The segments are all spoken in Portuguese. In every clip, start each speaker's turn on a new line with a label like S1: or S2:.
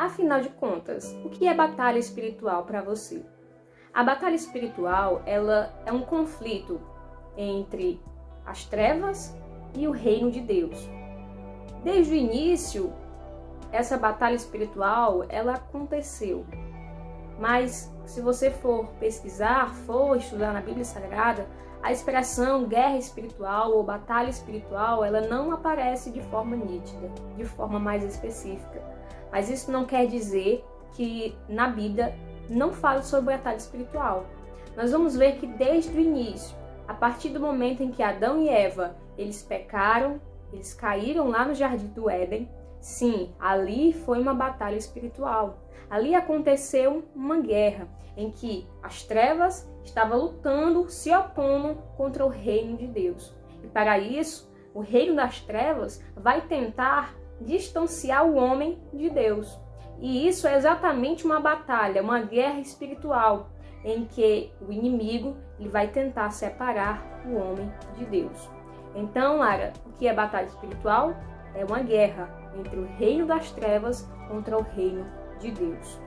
S1: Afinal de contas, o que é batalha espiritual para você? A batalha espiritual, ela é um conflito entre as trevas e o reino de Deus. Desde o início, essa batalha espiritual, ela aconteceu. Mas se você for pesquisar, for estudar na Bíblia Sagrada, a expressão guerra espiritual ou batalha espiritual, ela não aparece de forma nítida, de forma mais específica. Mas isso não quer dizer que na Bíblia não fala sobre batalha espiritual. Nós vamos ver que desde o início, a partir do momento em que Adão e Eva, eles pecaram, eles caíram lá no Jardim do Éden, sim, ali foi uma batalha espiritual. Ali aconteceu uma guerra em que as trevas estavam lutando, se opondo contra o reino de Deus. E para isso, o reino das trevas vai tentar distanciar o homem de Deus. E isso é exatamente uma batalha, uma guerra espiritual, em que o inimigo ele vai tentar separar o homem de Deus. Então, Lara, o que é batalha espiritual? É uma guerra entre o reino das trevas contra o reino de Deus.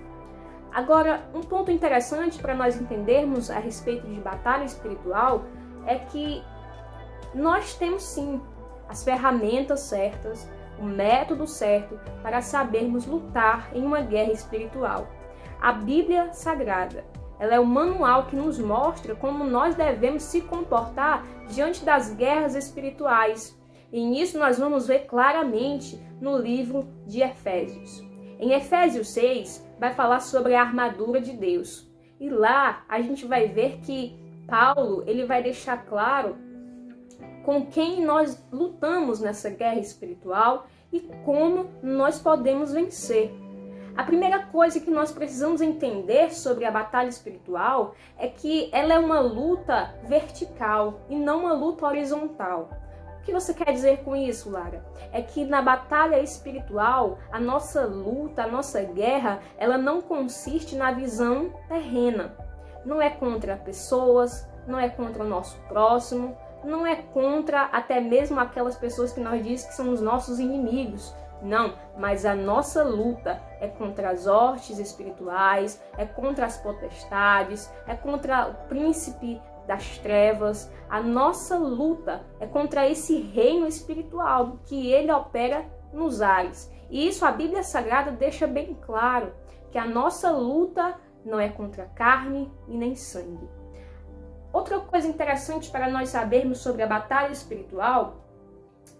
S1: Agora, um ponto interessante para nós entendermos a respeito de batalha espiritual é que nós temos sim as ferramentas certas, o método certo para sabermos lutar em uma guerra espiritual. A Bíblia Sagrada, ela é o manual que nos mostra como nós devemos se comportar diante das guerras espirituais. E nisso nós vamos ver claramente no livro de Efésios. Em Efésios 6, vai falar sobre a armadura de Deus. E lá a gente vai ver que Paulo ele vai deixar claro com quem nós lutamos nessa guerra espiritual e como nós podemos vencer. A primeira coisa que nós precisamos entender sobre a batalha espiritual é que ela é uma luta vertical e não uma luta horizontal. O que você quer dizer com isso, Lara? É que na batalha espiritual, a nossa luta, a nossa guerra, ela não consiste na visão terrena. Não é contra pessoas, não é contra o nosso próximo, não é contra até mesmo aquelas pessoas que nós dizemos que são os nossos inimigos. Não, mas a nossa luta é contra as hostes espirituais, é contra as potestades, é contra o príncipe das trevas. A nossa luta é contra esse reino espiritual que ele opera nos ares. E isso a Bíblia Sagrada deixa bem claro, que a nossa luta não é contra carne e nem sangue. Outra coisa interessante para nós sabermos sobre a batalha espiritual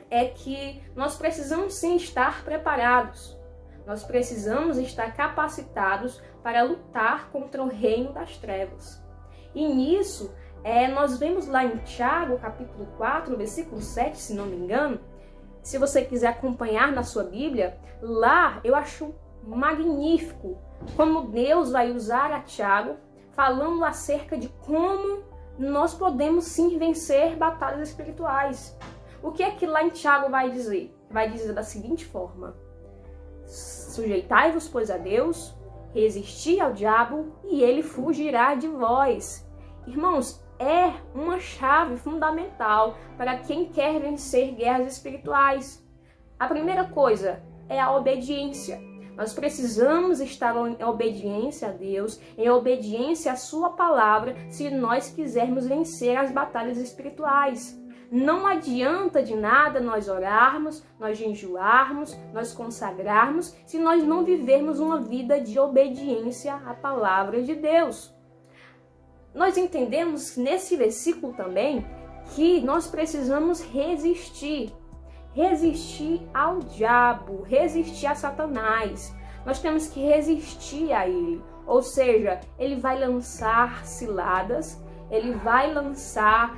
S1: é que nós precisamos sim estar preparados. Nós precisamos estar capacitados para lutar contra o reino das trevas. E nisso, nós vemos lá em Tiago, capítulo 4, versículo 7, se não me engano. Se você quiser acompanhar na sua Bíblia, lá eu acho magnífico como Deus vai usar a Tiago falando acerca de como nós podemos sim vencer batalhas espirituais. O que é que lá em Tiago vai dizer? Vai dizer da seguinte forma: sujeitai-vos, pois, a Deus, resisti ao diabo e ele fugirá de vós. Irmãos, é uma chave fundamental para quem quer vencer guerras espirituais. A primeira coisa é a obediência. Nós precisamos estar em obediência a Deus, em obediência à sua palavra, se nós quisermos vencer as batalhas espirituais. Não adianta de nada nós orarmos, nós jejuarmos, nós consagrarmos, se nós não vivermos uma vida de obediência à palavra de Deus. Nós entendemos nesse versículo também que nós precisamos resistir ao diabo, resistir a Satanás. Nós temos que resistir a ele, ou seja, ele vai lançar ciladas, ele vai lançar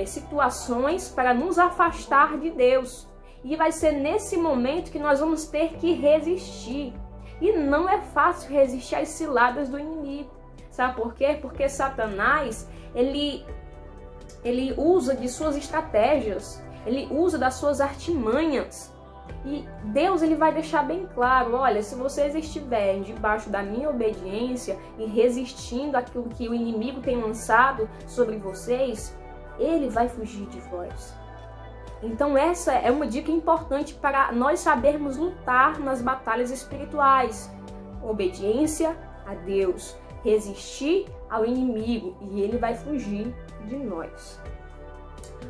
S1: situações para nos afastar de Deus. E vai ser nesse momento que nós vamos ter que resistir. E não é fácil resistir às ciladas do inimigo. Sabe por quê? Porque Satanás, ele usa de suas estratégias, ele usa das suas artimanhas. E Deus ele vai deixar bem claro: olha, se vocês estiverem debaixo da minha obediência e resistindo àquilo que o inimigo tem lançado sobre vocês, ele vai fugir de vós. Então essa é uma dica importante para nós sabermos lutar nas batalhas espirituais. Obediência a Deus, resistir ao inimigo e ele vai fugir de nós.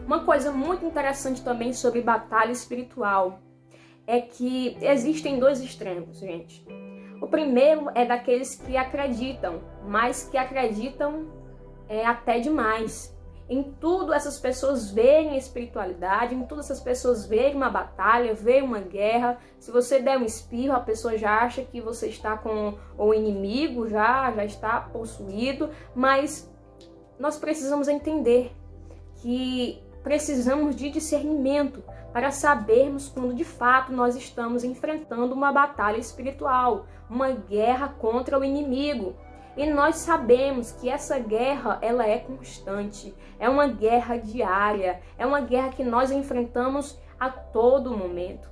S1: Uma coisa muito interessante também sobre batalha espiritual é que existem dois extremos, gente. O primeiro é daqueles que acreditam, mas que acreditam até demais. Em tudo essas pessoas veem a espiritualidade, em tudo essas pessoas veem uma batalha, veem uma guerra. Se você der um espirro, a pessoa já acha que você está com o inimigo, já está possuído. Mas nós precisamos entender que precisamos de discernimento para sabermos quando de fato nós estamos enfrentando uma batalha espiritual, uma guerra contra o inimigo. E nós sabemos que essa guerra, ela é constante, é uma guerra diária, é uma guerra que nós enfrentamos a todo momento.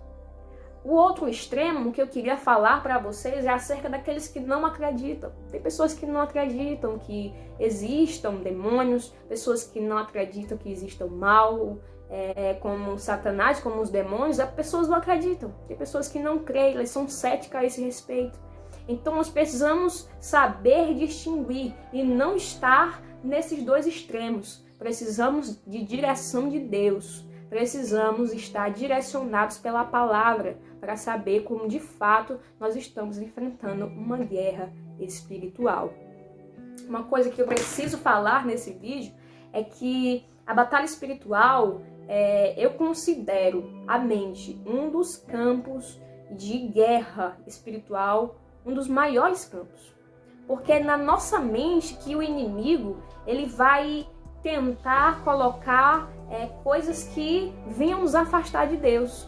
S1: O outro extremo que eu queria falar para vocês é acerca daqueles que não acreditam. Tem pessoas que não acreditam que existam demônios, pessoas que não acreditam que existam mal, como Satanás, como os demônios. As pessoas não acreditam. Tem pessoas que não creem, elas são céticas a esse respeito. Então nós precisamos saber distinguir e não estar nesses dois extremos. Precisamos de direção de Deus. Precisamos estar direcionados pela palavra para saber como de fato nós estamos enfrentando uma guerra espiritual. Uma coisa que eu preciso falar nesse vídeo é que a batalha espiritual, eu considero a mente um dos campos de guerra espiritual, um dos maiores campos. Porque é na nossa mente que o inimigo ele vai tentar colocar coisas que venham nos afastar de Deus.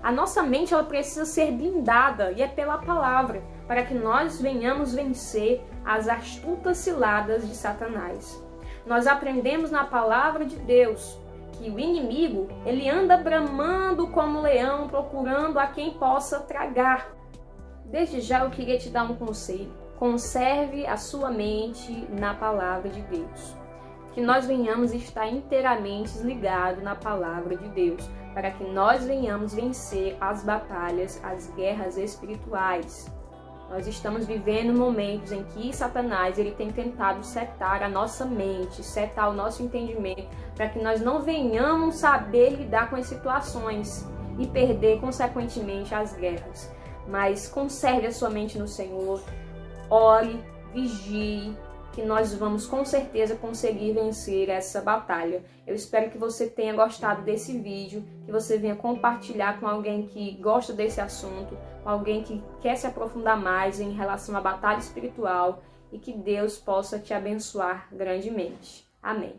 S1: A nossa mente ela precisa ser blindada, e é pela palavra, para que nós venhamos vencer as astutas ciladas de Satanás. Nós aprendemos na palavra de Deus que o inimigo ele anda bramando como leão, procurando a quem possa tragar. Desde já eu queria te dar um conselho. Conserve a sua mente na palavra de Deus. Que nós venhamos estar inteiramente ligados na palavra de Deus, para que nós venhamos vencer as batalhas, as guerras espirituais. Nós estamos vivendo momentos em que Satanás ele tem tentado setar a nossa mente, setar o nosso entendimento, para que nós não venhamos saber lidar com as situações e perder, consequentemente, as guerras. Mas conserve a sua mente no Senhor, ore, vigie, que nós vamos com certeza conseguir vencer essa batalha. Eu espero que você tenha gostado desse vídeo, que você venha compartilhar com alguém que gosta desse assunto, com alguém que quer se aprofundar mais em relação à batalha espiritual, e que Deus possa te abençoar grandemente. Amém.